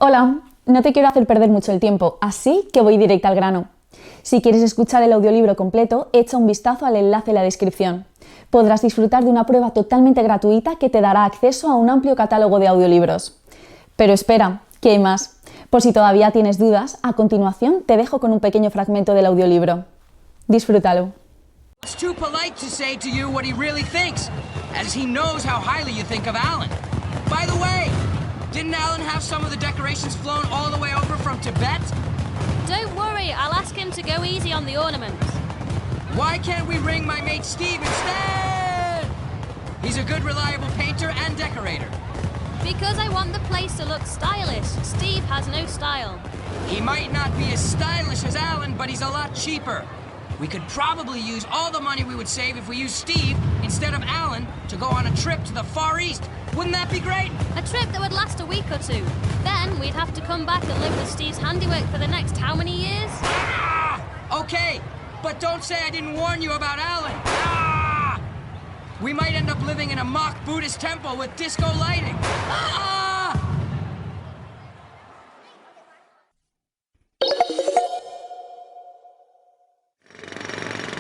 Hola, no te quiero hacer perder mucho el tiempo, así que voy directa al grano. Si quieres escuchar el audiolibro completo, echa un vistazo al enlace en la descripción. Podrás disfrutar de una prueba totalmente gratuita que te dará acceso a un amplio catálogo de audiolibros. Pero espera, que hay más. Por si todavía tienes dudas, a continuación te dejo con un pequeño fragmento del audiolibro. Disfrútalo. It's too polite to say to you what he really thinks, as he knows how highly you think of Alan. By the way, didn't Alan have some of the decorations flown all the way over from Tibet? Don't worry, I'll ask him to go easy on the ornaments. Why can't we ring my mate Steve instead? He's a good, reliable painter and decorator. Because I want the place to look stylish. Steve has no style. He might not be as stylish as Alan, but he's a lot cheaper. We could probably use all the money we would save if we used Steve instead of Alan to go on a trip to the Far East. Wouldn't that be great? A trip that would last a week or two. Then we'd have to come back and live with Steve's handiwork for the next how many years? Ah! Okay, but don't say I didn't warn you about Alan. Ah! We might end up living in a mock Buddhist temple with disco lighting. Ah!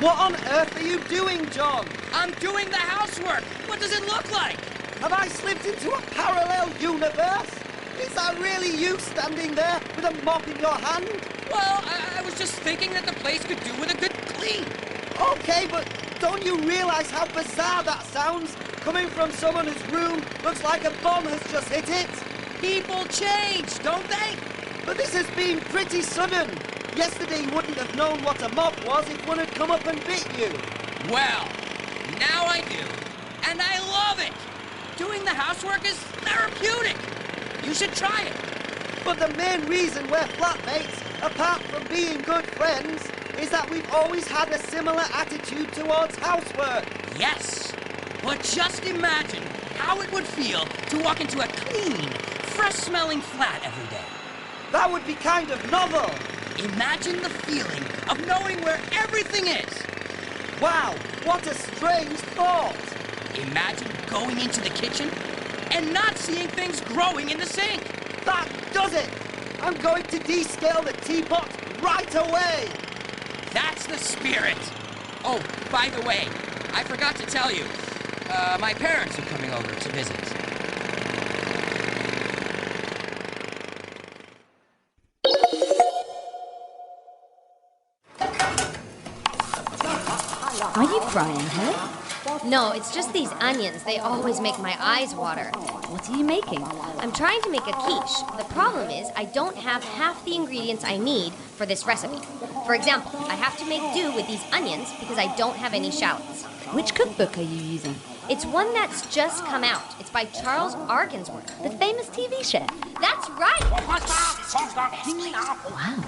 What on earth are you doing, John? I'm doing the housework. What does it look like? Have I slipped into a parallel universe? Is that really you standing there with a mop in your hand? Well, I was just thinking that the place could do with a good clean. Okay, but don't you realize how bizarre that sounds? Coming from someone whose room looks like a bomb has just hit it. People change, don't they? But this has been pretty sudden. Yesterday you wouldn't have known what a mop was if one had come up and bit you. Well, now I do. And I love it. Doing the housework is therapeutic. You should try it. But the main reason we're flatmates, apart from being good friends, is that we've always had a similar attitude towards housework. Yes. But just imagine how it would feel to walk into a clean, fresh-smelling flat every day. That would be kind of novel. Imagine the feeling of knowing where everything is. Wow, what a strange thought. Imagine going into the kitchen and not seeing things growing in the sink. That does it. I'm going to descale the teapot right away. That's the spirit. Oh, by the way, I forgot to tell you, my parents are coming over to visit. Are you crying, huh? No, it's just these onions. They always make my eyes water. What are you making? I'm trying to make a quiche. The problem is I don't have half the ingredients I need for this recipe. For example, I have to make do with these onions because I don't have any shallots. Which cookbook are you using? It's one that's just come out. It's by Charles Argansworth. The famous TV chef. That's right! Wow.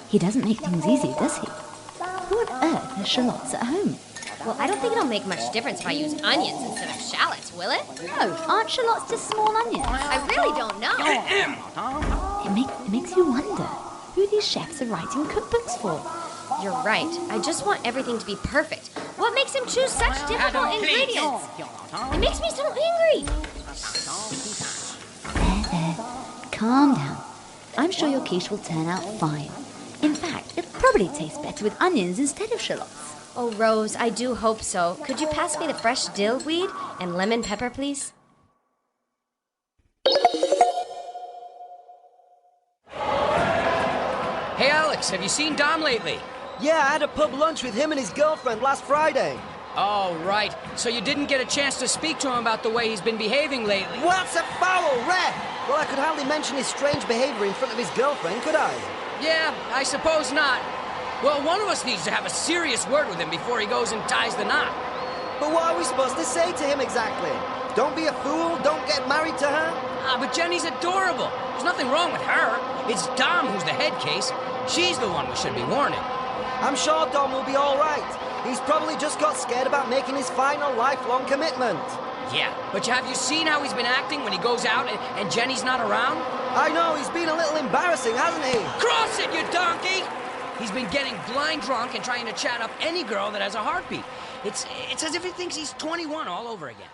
He doesn't make things easy, does he? Who on earth has shallots at home? Well, I don't think it'll make much difference if I use onions instead of shallots, will it? No, aren't shallots just small onions? I really don't know. It makes you wonder who these chefs are writing cookbooks for. You're right. I just want everything to be perfect. What makes him choose such difficult ingredients? It makes me so angry. There. Calm down. I'm sure your quiche will turn out fine. In fact, it'll probably taste better with onions instead of shallots. Oh, Rose, I do hope so. Could you pass me the fresh dill weed and lemon pepper, please? Hey, Alex, have you seen Dom lately? Yeah, I had a pub lunch with him and his girlfriend last Friday. Oh, right. So you didn't get a chance to speak to him about the way he's been behaving lately? What's a foul, Ref? Well, I could hardly mention his strange behavior in front of his girlfriend, could I? Yeah, I suppose not. Well, one of us needs to have a serious word with him before he goes and ties the knot. But what are we supposed to say to him exactly? Don't be a fool, don't get married to her? But Jenny's adorable. There's nothing wrong with her. It's Dom who's the head case. She's the one we should be warning. I'm sure Dom will be all right. He's probably just got scared about making his final lifelong commitment. Yeah, but have you seen how he's been acting when he goes out and Jenny's not around? I know, he's been a little embarrassing, hasn't he? Cross it, you donkey! He's been getting blind drunk and trying to chat up any girl that has a heartbeat. It's as if he thinks he's 21 all over again.